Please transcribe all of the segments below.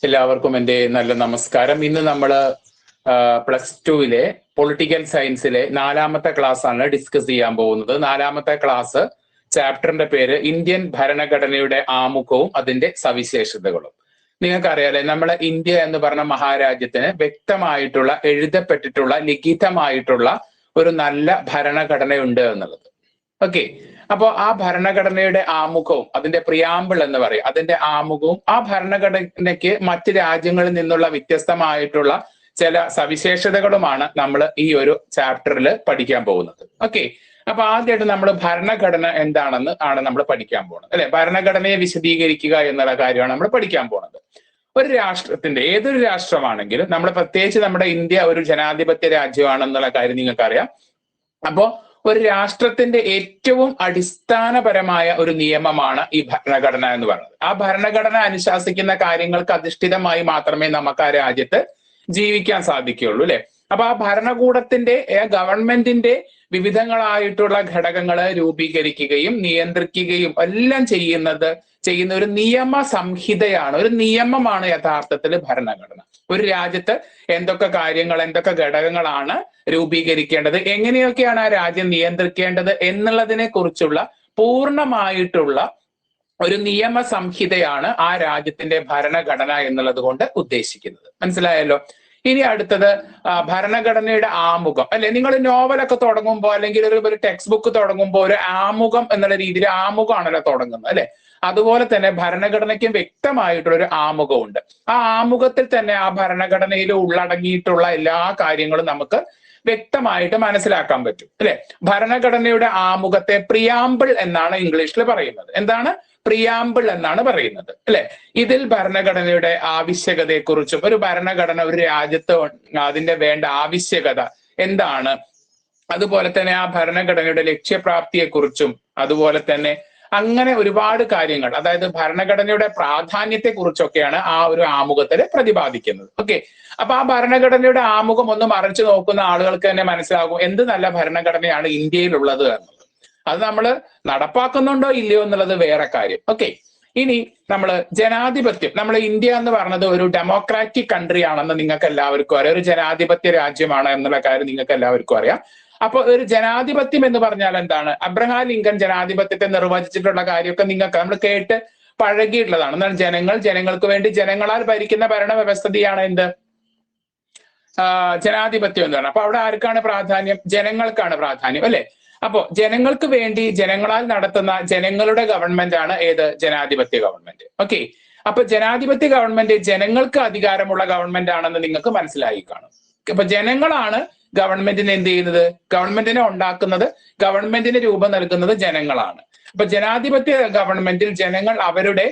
എല്ലാവർക്കും എൻ്റെ നല്ല നമസ്കാരം. ഇന്ന് നമ്മൾ +2 പൊളിറ്റിക്കൽ സയൻസിലെ 4ാമത്തെ ക്ലാസ് ആണ് ഡിസ്കസ് ചെയ്യാൻ പോകുന്നത്. 4ാമത്തെ ക്ലാസ് ചാപ്റ്ററിന്റെ പേര് ഇന്ത്യൻ ഭരണഘടനയുടെ ആമുഖവും അതിന്റെ സവിശേഷതകളും. നിങ്ങൾക്കറിയാലേ, നമ്മളെ ഇന്ത്യ എന്ന് പറഞ്ഞ മഹാരാജ്യത്തിന് വ്യക്തമായിട്ടുള്ള എഴുതപ്പെട്ടിട്ടുള്ള ലിഖിതമായിട്ടുള്ള ഒരു നല്ല ഭരണഘടനയുണ്ട് എന്നുള്ളത്. ഓക്കെ, അപ്പോൾ ആ ഭരണഘടനയുടെ ആമുഖവും അതിന്റെ പ്രിയാമ്പിൾ എന്ന് പറയും, അതിന്റെ ആമുഖവും ആ ഭരണഘടനയ്ക്ക് മറ്റ് രാജ്യങ്ങളിൽ നിന്നുള്ള വ്യത്യസ്തമായിട്ടുള്ള ചില സവിശേഷതകളുമാണ് നമ്മൾ ഈ ഒരു ചാപ്റ്ററിൽ പഠിക്കാൻ പോകുന്നത്. ഓക്കെ, അപ്പൊ ആദ്യമായിട്ട് നമ്മൾ ഭരണഘടന എന്താണെന്ന് ആണ് നമ്മൾ പഠിക്കാൻ പോകുന്നത്, അല്ലെ? ഭരണഘടനയെ വിശദീകരിക്കുക എന്നുള്ള കാര്യമാണ് നമ്മൾ പഠിക്കാൻ പോകുന്നത്. ഒരു രാഷ്ട്രത്തിന്റെ, ഏതൊരു രാഷ്ട്രമാണെങ്കിലും, നമ്മൾ പ്രത്യേകിച്ച് നമ്മുടെ ഇന്ത്യ ഒരു ജനാധിപത്യ രാജ്യമാണെന്നുള്ള കാര്യം നിങ്ങൾക്കറിയാം. അപ്പോ ഒരു രാഷ്ട്രത്തിന്റെ ഏറ്റവും അടിസ്ഥാനപരമായ ഒരു നിയമമാണ് ഈ ഭരണഘടന എന്ന് പറയുന്നത്. ആ ഭരണഘടന അനുശാസിക്കുന്ന കാര്യങ്ങൾക്ക് അധിഷ്ഠിതമായി മാത്രമേ നമുക്ക് ആ രാജ്യത്ത് ജീവിക്കാൻ സാധിക്കുകയുള്ളൂ, അല്ലെ? അപ്പൊ ആ ഭരണകൂടത്തിന്റെ, ഗവൺമെന്റിന്റെ വിവിധങ്ങളായിട്ടുള്ള ഘടകങ്ങളെ രൂപീകരിക്കുകയും നിയന്ത്രിക്കുകയും എല്ലാം ചെയ്യുന്ന ഒരു നിയമ സംഹിതയാണ്, ഒരു നിയമമാണ് യഥാർത്ഥത്തിൽ ഭരണഘടന. ഒരു രാജ്യത്ത് എന്തൊക്കെ കാര്യങ്ങൾ, എന്തൊക്കെ ഘടകങ്ങളാണ് രൂപീകരിക്കേണ്ടത്, എങ്ങനെയൊക്കെയാണ് ആ രാജ്യം നിയന്ത്രിക്കേണ്ടത് എന്നുള്ളതിനെ കുറിച്ചുള്ള പൂർണ്ണമായിട്ടുള്ള ഒരു നിയമ സംഹിതയാണ് ആ രാജ്യത്തിന്റെ ഭരണഘടന എന്നുള്ളത് കൊണ്ട് ഉദ്ദേശിക്കുന്നത്. മനസ്സിലായല്ലോ? ഇനി അടുത്തത് ഭരണഘടനയുടെ ആമുഖം, അല്ലെ? നിങ്ങൾ നോവലൊക്കെ തുടങ്ങുമ്പോൾ അല്ലെങ്കിൽ ഒരു ടെക്സ്റ്റ് ബുക്ക് തുടങ്ങുമ്പോൾ ഒരു ആമുഖം എന്നുള്ള രീതിയിൽ ആമുഖമാണല്ലോ തുടങ്ങുന്നത്, അല്ലെ? അതുപോലെ തന്നെ ഭരണഘടനയ്ക്കും വ്യക്തമായിട്ടുള്ള ഒരു ആമുഖമുണ്ട്. ആ ആമുഖത്തിൽ തന്നെ ആ ഭരണഘടനയിൽ ഉള്ളടങ്ങിയിട്ടുള്ള എല്ലാ കാര്യങ്ങളും നമുക്ക് വ്യക്തമായിട്ട് മനസ്സിലാക്കാൻ പറ്റും, അല്ലെ? ഭരണഘടനയുടെ ആമുഖത്തെ പ്രിയാമ്പിൾ എന്നാണ് ഇംഗ്ലീഷിൽ പറയുന്നത്. എന്താണ്? പ്രിയാമ്പിൾ എന്നാണ് പറയുന്നത്, അല്ലെ? ഇതിൽ ഭരണഘടനയുടെ ആവശ്യകതയെക്കുറിച്ചും, ഒരു ഭരണഘടന ഒരു രാജ്യത്ത് അതിന്റെ വേണ്ട ആവശ്യകത എന്താണ്, അതുപോലെ തന്നെ ആ ഭരണഘടനയുടെ ലക്ഷ്യപ്രാപ്തിയെക്കുറിച്ചും, അതുപോലെ തന്നെ അങ്ങനെ ഒരുപാട് കാര്യങ്ങൾ, അതായത് ഭരണഘടനയുടെ പ്രാധാന്യത്തെ കുറിച്ചൊക്കെയാണ് ആ ഒരു ആമുഖത്തിൽ പ്രതിപാദിക്കുന്നത്. ഓക്കെ, അപ്പൊ ആ ഭരണഘടനയുടെ ആമുഖം ഒന്ന് മറിച്ചു നോക്കുന്ന ആളുകൾക്ക് തന്നെ മനസ്സിലാകും എന്ത് നല്ല ഭരണഘടനയാണ് ഇന്ത്യയിലുള്ളത് എന്നുള്ളത്. അത് നമ്മൾ നടപ്പാക്കുന്നുണ്ടോ ഇല്ലയോ എന്നുള്ളത് വേറെ കാര്യം. ഓക്കെ, ഇനി നമ്മൾ ജനാധിപത്യം, നമ്മൾ ഇന്ത്യ എന്ന് പറഞ്ഞത് ഒരു ഡെമോക്രാറ്റിക് കൺട്രി ആണെന്ന് നിങ്ങൾക്ക് എല്ലാവർക്കും അറിയാം, ഒരു ജനാധിപത്യ രാജ്യമാണ് എന്നുള്ള കാര്യം നിങ്ങൾക്ക് എല്ലാവർക്കും അറിയാം. അപ്പൊ ഒരു ജനാധിപത്യം എന്ന് പറഞ്ഞാൽ എന്താണ്? അബ്രഹാം ലിങ്കൻ ജനാധിപത്യത്തെ നിർവചിച്ചിട്ടുള്ള കാര്യമൊക്കെ നിങ്ങൾക്ക് നമ്മൾ കേട്ട് പഴകിയിട്ടുള്ളതാണ്. എന്നാൽ ജനങ്ങൾക്ക് വേണ്ടി ജനങ്ങളാൽ ഭരിക്കുന്ന ഭരണവ്യവസ്ഥയാണ് എന്ത്? ജനാധിപത്യം എന്ന് പറഞ്ഞാൽ. അപ്പൊ അവിടെ ആർക്കാണ് പ്രാധാന്യം? ജനങ്ങൾക്കാണ് പ്രാധാന്യം, അല്ലെ? അപ്പോ ജനങ്ങൾക്ക് വേണ്ടി ജനങ്ങളാൽ നടത്തുന്ന ജനങ്ങളുടെ ഗവൺമെന്റ് ആണ് ഏത്? ജനാധിപത്യ ഗവൺമെന്റ്. ഓക്കെ, അപ്പൊ ജനാധിപത്യ ഗവൺമെന്റ് ജനങ്ങൾക്ക് അധികാരമുള്ള ഗവൺമെന്റ് ആണെന്ന് നിങ്ങൾക്ക് മനസ്സിലായി കാണും. അപ്പൊ ജനങ്ങളാണ് ഗവൺമെന്റിനെ എന്ത് ചെയ്യുന്നത്? ഗവൺമെന്റിനെ ഉണ്ടാക്കുന്നത്, ഗവൺമെന്റിന് രൂപം നൽകുന്നത് ജനങ്ങളാണ്. അപ്പൊ ജനാധിപത്യ ഗവൺമെന്റിൽ ജനങ്ങൾ അവരുടെ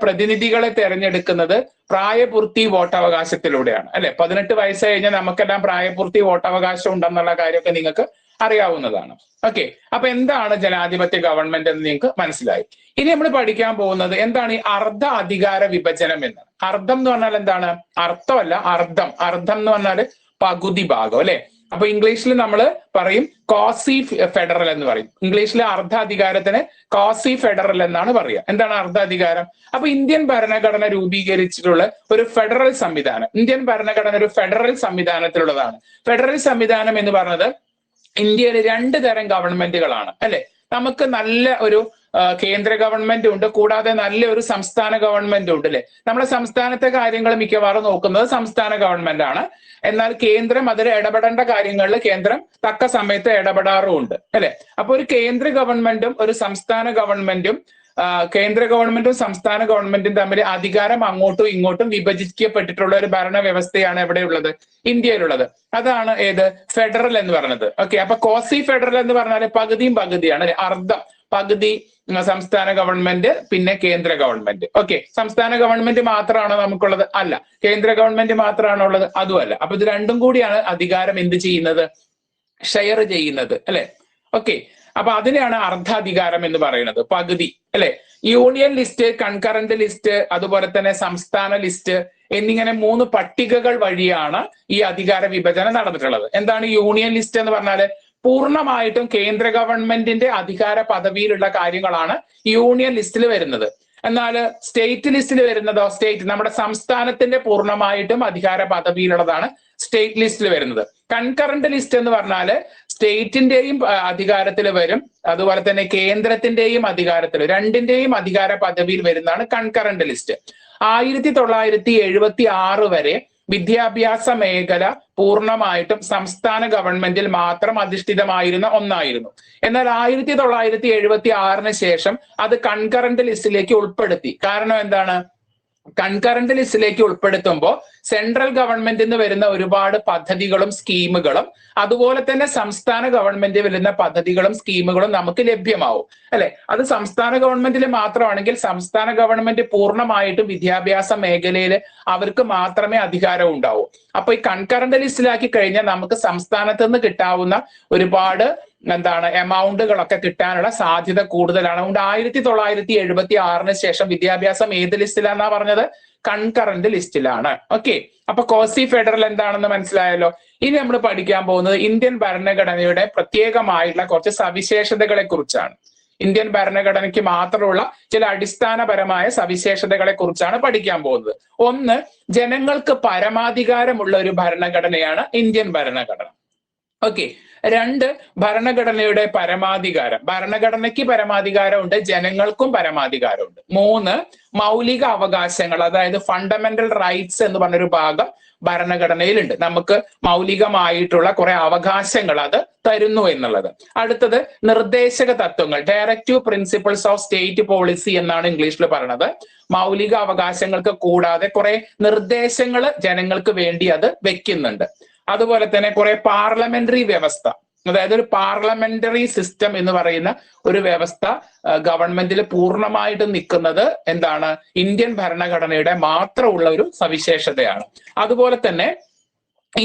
പ്രതിനിധികളെ തെരഞ്ഞെടുക്കുന്നത് പ്രായപൂർത്തി വോട്ടവകാശത്തിലൂടെയാണ്, അല്ലെ? 18 വയസ്സ് കഴിഞ്ഞാൽ നമുക്കെല്ലാം പ്രായപൂർത്തി വോട്ടവകാശം ഉണ്ടെന്നുള്ള കാര്യമൊക്കെ നിങ്ങൾക്ക് അറിയാവുന്നതാണ്. ഓക്കെ, അപ്പൊ എന്താണ് ജനാധിപത്യ ഗവൺമെന്റ് എന്ന് നിങ്ങൾക്ക് മനസ്സിലായി. ഇനി നമ്മൾ പഠിക്കാൻ പോകുന്നത് എന്താണ് ഈ അർദ്ധ അധികാര വിഭജനം എന്ന്. അർദ്ധം എന്ന് പറഞ്ഞാൽ എന്താണ്? അർത്ഥമല്ല, അർദ്ധം എന്ന് പറഞ്ഞാൽ പകുതി ഭാഗം, അല്ലെ? അപ്പൊ ഇംഗ്ലീഷിൽ നമ്മൾ പറയും ക്വാസി ഫെഡറൽ എന്ന് പറയും. ഇംഗ്ലീഷിലെ അർദ്ധ അധികാരത്തിന് ക്വാസി ഫെഡറൽ എന്നാണ് പറയുക. എന്താണ് അർദ്ധ അധികാരം? അപ്പൊ ഇന്ത്യൻ ഭരണഘടന രൂപീകരിച്ചിട്ടുള്ള ഒരു ഫെഡറൽ സംവിധാനം, ഇന്ത്യൻ ഭരണഘടന ഒരു ഫെഡറൽ സംവിധാനത്തിലുള്ളതാണ്. ഫെഡറൽ സംവിധാനം എന്ന് പറഞ്ഞത് ഇന്ത്യയിൽ 2 തരം ഗവൺമെന്റുകളാണ്, അല്ലെ? നമുക്ക് നല്ല ഒരു കേന്ദ്ര ഗവൺമെന്റ് ഉണ്ട്, കൂടാതെ നല്ല ഒരു സംസ്ഥാന ഗവൺമെന്റ് ഉണ്ട്, അല്ലെ? നമ്മുടെ സംസ്ഥാനത്തെ കാര്യങ്ങൾ മിക്കവാറും നോക്കുന്നത് സംസ്ഥാന ഗവൺമെന്റ് ആണ്. എന്നാൽ കേന്ദ്രം അതിൽ ഇടപെടേണ്ട കാര്യങ്ങളിൽ കേന്ദ്രം തക്ക സമയത്ത് ഇടപെടാറുമുണ്ട്, അല്ലെ? അപ്പൊ ഒരു കേന്ദ്ര ഗവൺമെന്റും ഒരു സംസ്ഥാന ഗവൺമെന്റും കേന്ദ്ര ഗവൺമെന്റും സംസ്ഥാന ഗവൺമെന്റും തമ്മിൽ അധികാരം അങ്ങോട്ടും ഇങ്ങോട്ടും വിഭജിക്കപ്പെട്ടിട്ടുള്ള ഒരു ഭരണ വ്യവസ്ഥയാണ് എവിടെയുള്ളത്? ഇന്ത്യയിലുള്ളത്. അതാണ് ഏത്? ഫെഡറൽ എന്ന് പറയുന്നത്. ഓക്കെ, അപ്പൊ ക്വാസി ഫെഡറൽ എന്ന് പറഞ്ഞാൽ പകുതിയും പകുതിയാണ്, അല്ലെ? അർദ്ധം, പകുതി സംസ്ഥാന ഗവൺമെന്റ്, പിന്നെ കേന്ദ്ര ഗവൺമെന്റ്. ഓക്കെ, സംസ്ഥാന ഗവൺമെന്റ് മാത്രമാണോ നമുക്കുള്ളത്? അല്ല. കേന്ദ്ര ഗവൺമെന്റ് മാത്രമാണോ ഉള്ളത്? അതുമല്ല. അപ്പൊ ഇത് രണ്ടും കൂടിയാണ് അധികാരം എന്ത് ചെയ്യുന്നത്? ഷെയർ ചെയ്യുന്നത്, അല്ലെ? ഓക്കെ, അപ്പൊ അതിനെയാണ് അർദ്ധാധികാരം എന്ന് പറയുന്നത്, പകുതി, അല്ലെ? യൂണിയൻ ലിസ്റ്റ്, കൺകറന്റ് ലിസ്റ്റ്, അതുപോലെ തന്നെ സംസ്ഥാന ലിസ്റ്റ് എന്നിങ്ങനെ 3 പട്ടികകൾ വഴിയാണ് ഈ അധികാര വിഭജനം നടന്നിട്ടുള്ളത്. എന്താണ് യൂണിയൻ ലിസ്റ്റ് എന്ന് പറഞ്ഞാല്? പൂർണ്ണമായിട്ടും കേന്ദ്ര ഗവൺമെന്റിന്റെ അധികാര പദവിയിലുള്ള കാര്യങ്ങളാണ് യൂണിയൻ ലിസ്റ്റിൽ വരുന്നത്. എന്നാൽ സ്റ്റേറ്റ് ലിസ്റ്റിൽ വരുന്നതോ നമ്മുടെ സംസ്ഥാനത്തിന്റെ പൂർണ്ണമായിട്ടും അധികാര പദവിയിലുള്ളതാണ് സ്റ്റേറ്റ് ലിസ്റ്റിൽ വരുന്നത്. കൺകറന്റ് ലിസ്റ്റ് എന്ന് പറഞ്ഞാല് സ്റ്റേറ്റിന്റെയും അധികാരത്തിൽ വരും, അതുപോലെ തന്നെ കേന്ദ്രത്തിന്റെയും അധികാരത്തിൽ, രണ്ടിന്റെയും അധികാര പദവിയിൽ വരുന്നതാണ് കൺകറന്റ് ലിസ്റ്റ്. 1976 വരെ വിദ്യാഭ്യാസ മേഖല പൂർണ്ണമായിട്ടും സംസ്ഥാന ഗവൺമെന്റിൽ മാത്രം അധിഷ്ഠിതമായിരുന്ന ഒന്നായിരുന്നു. എന്നാൽ 1976 ശേഷം അത് കൺകറന്റ് ലിസ്റ്റിലേക്ക് ഉൾപ്പെടുത്തി. കാരണം എന്താണ്? കൺകറന്റ് ലിസ്റ്റിലേക്ക് ഉൾപ്പെടുത്തുമ്പോൾ സെൻട്രൽ ഗവൺമെന്റിൽ നിന്ന് വരുന്ന ഒരുപാട് പദ്ധതികളും സ്കീമുകളും അതുപോലെ തന്നെ സംസ്ഥാന ഗവൺമെന്റ് വരുന്ന പദ്ധതികളും സ്കീമുകളും നമുക്ക് ലഭ്യമാവും, അല്ലെ? അത് സംസ്ഥാന ഗവൺമെന്റിൽ മാത്രമാണെങ്കിൽ സംസ്ഥാന ഗവൺമെന്റ് പൂർണ്ണമായിട്ടും വിദ്യാഭ്യാസ മേഖലയിൽ അവർക്ക് മാത്രമേ അധികാരം ഉണ്ടാവൂ. അപ്പൊ ഈ കൺകറന്റ് ലിസ്റ്റിലാക്കി കഴിഞ്ഞാൽ നമുക്ക് സംസ്ഥാനത്ത് നിന്ന് കിട്ടാവുന്ന ഒരുപാട് എമൗണ്ടുകളൊക്കെ കിട്ടാനുള്ള സാധ്യത കൂടുതലാണ്. അതുകൊണ്ട് 1976 ശേഷം വിദ്യാഭ്യാസം ഏത് ലിസ്റ്റിലാന്നാ പറഞ്ഞത്? കൺകറന്റ് ലിസ്റ്റിലാണ്. ഓക്കെ, അപ്പൊ കോസി ഫെഡറൽ എന്താണെന്ന് മനസ്സിലായല്ലോ. ഇനി നമ്മൾ പഠിക്കാൻ പോകുന്നത് ഇന്ത്യൻ ഭരണഘടനയുടെ പ്രത്യേകമായിട്ടുള്ള കുറച്ച് സവിശേഷതകളെ കുറിച്ചാണ്. ഇന്ത്യൻ ഭരണഘടനയ്ക്ക് മാത്രമുള്ള ചില അടിസ്ഥാനപരമായ സവിശേഷതകളെ കുറിച്ചാണ് പഠിക്കാൻ പോകുന്നത്. ഒന്ന്, ജനങ്ങൾക്ക് പരമാധികാരമുള്ള ഒരു ഭരണഘടനയാണ് ഇന്ത്യൻ ഭരണഘടന. ഓക്കെ. രണ്ട്, ഭരണഘടനയുടെ പരമാധികാരം. ഭരണഘടനയ്ക്ക് പരമാധികാരമുണ്ട്, ജനങ്ങൾക്കും പരമാധികാരമുണ്ട്. മൂന്ന്, മൗലിക അവകാശങ്ങൾ, അതായത് ഫണ്ടമെന്റൽ റൈറ്റ്സ് എന്ന് പറഞ്ഞൊരു ഭാഗം ഭരണഘടനയിലുണ്ട്. നമുക്ക് മൗലികമായിട്ടുള്ള കുറെ അവകാശങ്ങൾ അത് തരുന്നു എന്നുള്ളത്. അടുത്തത് നിർദ്ദേശക തത്വങ്ങൾ, directive principles of state policy എന്നാണ് ഇംഗ്ലീഷിൽ പറയുന്നത്. മൗലിക അവകാശങ്ങൾക്ക് കൂടാതെ കുറെ നിർദ്ദേശങ്ങൾ ജനങ്ങൾക്ക് വേണ്ടി അത് വെക്കുന്നുണ്ട്. അതുപോലെ തന്നെ കുറെ പാർലമെന്ററി വ്യവസ്ഥ, അതായത് ഒരു പാർലമെന്ററി സിസ്റ്റം എന്ന് പറയുന്ന ഒരു വ്യവസ്ഥ ഗവൺമെന്റിൽ പൂർണ്ണമായിട്ട് നിൽക്കുന്നത് എന്താണ്? ഇന്ത്യൻ ഭരണഘടനയുടെ മാത്രമുള്ള ഒരു സവിശേഷതയാണ്. അതുപോലെ തന്നെ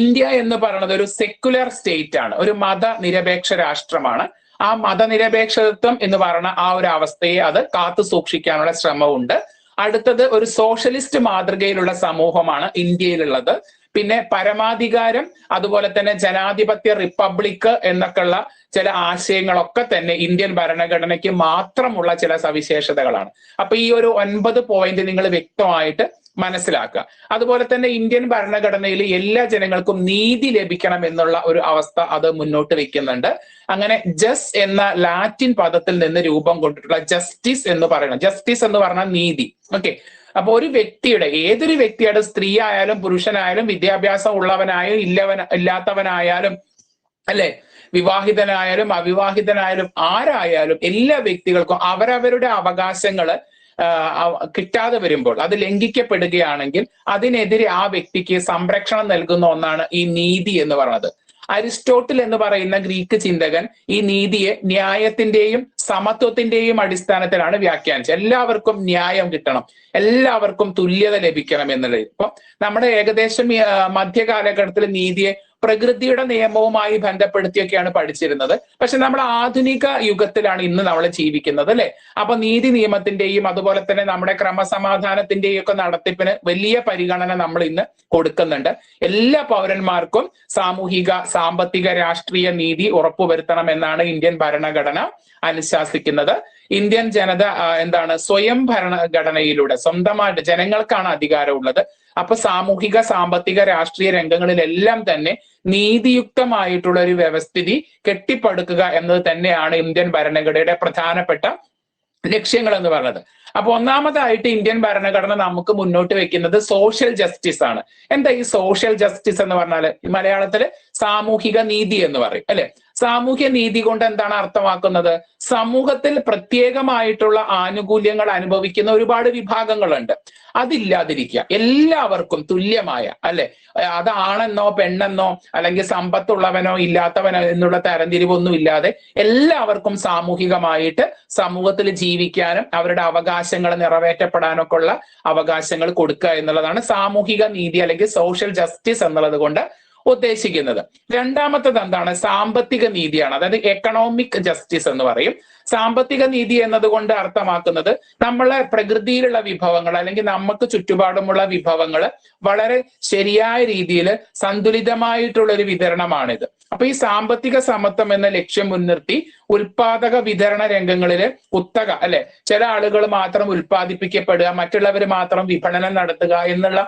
ഇന്ത്യ എന്ന് പറയുന്നത് ഒരു സെക്യുലർ സ്റ്റേറ്റ് ആണ്, ഒരു മതനിരപേക്ഷ രാഷ്ട്രമാണ്. ആ മതനിരപേക്ഷത്വം എന്ന് പറയുന്ന ആ ഒരു അവസ്ഥയെ അത് കാത്തു സൂക്ഷിക്കാനുള്ള ശ്രമമുണ്ട്. അടുത്തത്, ഒരു സോഷ്യലിസ്റ്റ് മാതൃകയിലുള്ള സമൂഹമാണ് ഇന്ത്യയിലുള്ളത്. പിന്നെ പരമാധികാരം, അതുപോലെ തന്നെ ജനാധിപത്യ റിപ്പബ്ലിക് എന്നൊക്കെയുള്ള ചില ആശയങ്ങളൊക്കെ തന്നെ ഇന്ത്യൻ ഭരണഘടനയ്ക്ക് മാത്രമുള്ള ചില സവിശേഷതകളാണ്. അപ്പൊ ഈ ഒരു 9 പോയിന്റ് നിങ്ങൾ വ്യക്തമായിട്ട് മനസ്സിലാക്കുക. അതുപോലെ തന്നെ ഇന്ത്യൻ ഭരണഘടനയിൽ എല്ലാ ജനങ്ങൾക്കും നീതി ലഭിക്കണം എന്നുള്ള ഒരു അവസ്ഥ അത് മുന്നോട്ട് വെക്കുന്നുണ്ട്. അങ്ങനെ ജസ് എന്ന ലാറ്റിൻ പദത്തിൽ നിന്ന് രൂപം കൊണ്ടിട്ടുള്ള ജസ്റ്റിസ് എന്ന് പറയണം. ജസ്റ്റിസ് എന്ന് പറഞ്ഞാൽ നീതി. ഓക്കെ. അപ്പൊ ഒരു വ്യക്തിയുടെ, ഏതൊരു വ്യക്തിയുടെ, സ്ത്രീ ആയാലും പുരുഷനായാലും, വിദ്യാഭ്യാസം ഉള്ളവനായാലും ഇല്ലാത്തവനായാലും, അല്ലെ, വിവാഹിതനായാലും അവിവാഹിതനായാലും ആരായാലും എല്ലാ വ്യക്തികൾക്കും അവരവരുടെ അവകാശങ്ങൾ കിട്ടാതെ വരുമ്പോൾ, അത് ലംഘിക്കപ്പെടുകയാണെങ്കിൽ അതിനെതിരെ ആ വ്യക്തിക്ക് സംരക്ഷണം നൽകുന്ന ഒന്നാണ് ഈ നീതി എന്ന് പറയുന്നത്. അരിസ്റ്റോട്ടിൽ എന്ന് പറയുന്ന ഗ്രീക്ക് ചിന്തകൻ ഈ നീതിയെ ന്യായത്തിന്റെയും സമത്വത്തിന്റെയും അടിസ്ഥാനത്തിലാണ് വ്യാഖ്യാനിച്ചത്. എല്ലാവർക്കും ന്യായം കിട്ടണം, എല്ലാവർക്കും തുല്യത ലഭിക്കണം എന്നുള്ളത്. ഇപ്പൊ നമ്മുടെ ഏകദേശം മധ്യകാലഘട്ടത്തിൽ നീതിയെ പ്രകൃതിയുടെ നിയമവുമായി ബന്ധപ്പെടുത്തിയൊക്കെയാണ് പഠിച്ചിരുന്നത്. പക്ഷെ നമ്മൾ ആധുനിക യുഗത്തിലാണ് ഇന്ന് നമ്മൾ ജീവിക്കുന്നത്, അല്ലെ? അപ്പൊ നീതി നിയമത്തിന്റെയും അതുപോലെ തന്നെ നമ്മുടെ ക്രമസമാധാനത്തിന്റെയും ഒക്കെ നടത്തിപ്പിന് വലിയ പരിഗണന നമ്മൾ ഇന്ന് കൊടുക്കുന്നുണ്ട്. എല്ലാ പൗരന്മാർക്കും സാമൂഹിക, സാമ്പത്തിക, രാഷ്ട്രീയ നീതി ഉറപ്പുവരുത്തണം എന്നാണ് ഇന്ത്യൻ ഭരണഘടന അനുശാസിക്കുന്നത്. ഇന്ത്യൻ ജനത സ്വയം ഭരണഘടനയിലൂടെ സ്വന്തമായിട്ട് ജനങ്ങൾക്കാണ് അധികാരമുള്ളത്. അപ്പൊ സാമൂഹിക, സാമ്പത്തിക, രാഷ്ട്രീയ രംഗങ്ങളിലെല്ലാം തന്നെ നീതിയുക്തമായിട്ടുള്ള ഒരു വ്യവസ്ഥിതി കെട്ടിപ്പടുക്കുക എന്നത് തന്നെയാണ് ഇന്ത്യൻ ഭരണഘടനയുടെ പ്രധാനപ്പെട്ട ലക്ഷ്യങ്ങൾ എന്ന് പറയുന്നത്. അപ്പൊ ഒന്നാമതായിട്ട് ഇന്ത്യൻ ഭരണഘടന നമുക്ക് മുന്നോട്ട് വെക്കുന്നത് സോഷ്യൽ ജസ്റ്റിസ് ആണ്. എന്താ ഈ സോഷ്യൽ ജസ്റ്റിസ് എന്ന് പറഞ്ഞാല്? മലയാളത്തില് സാമൂഹിക നീതി എന്ന് പറയും, അല്ലെ? സാമൂഹ്യ നീതി കൊണ്ട് എന്താണ് അർത്ഥമാക്കുന്നത്? സമൂഹത്തിൽ പ്രത്യേകമായിട്ടുള്ള ആനുകൂല്യങ്ങൾ അനുഭവിക്കുന്ന ഒരുപാട് വിഭാഗങ്ങളുണ്ട്, അതില്ലാതിരിക്കുക. എല്ലാവർക്കും തുല്യമായ, അല്ലെ, അത് ആണെന്നോ പെണ്ണെന്നോ അല്ലെങ്കിൽ സമ്പത്തുള്ളവനോ ഇല്ലാത്തവനോ എന്നുള്ള തരംതിരിവൊന്നും ഇല്ലാതെ എല്ലാവർക്കും സാമൂഹികമായിട്ട് സമൂഹത്തിൽ ജീവിക്കാനും അവരുടെ അവകാശങ്ങൾ നിറവേറ്റപ്പെടാനൊക്കെ ഉള്ള അവകാശങ്ങൾ കൊടുക്കുക എന്നുള്ളതാണ് സാമൂഹിക നീതി അല്ലെങ്കിൽ സോഷ്യൽ ജസ്റ്റിസ് എന്നുള്ളത് കൊണ്ട് ഉദ്ദേശിക്കുന്നത്. രണ്ടാമത്തത് എന്താണ്? സാമ്പത്തിക നീതിയാണ്. അതായത് എക്കണോമിക് ജസ്റ്റിസ് എന്ന് പറയും. സാമ്പത്തിക നീതി എന്നതുകൊണ്ട് അർത്ഥമാക്കുന്നത് നമ്മളെ പ്രകൃതിയിലുള്ള വിഭവങ്ങൾ അല്ലെങ്കിൽ നമുക്ക് ചുറ്റുപാടുമുള്ള വിഭവങ്ങൾ വളരെ ശരിയായ രീതിയിൽ സന്തുലിതമായിട്ടുള്ള ഒരു വിതരണമാണിത്. അപ്പൊ ഈ സാമ്പത്തിക സമത്വം എന്ന ലക്ഷ്യം മുൻനിർത്തി ഉൽപാദക വിതരണ രംഗങ്ങളില് കുത്തക അല്ലെ, ചില ആളുകൾ മാത്രം ഉൽപ്പാദിപ്പിക്കപ്പെടുക, മറ്റുള്ളവർ മാത്രം വിപണനം നടത്തുക എന്നുള്ള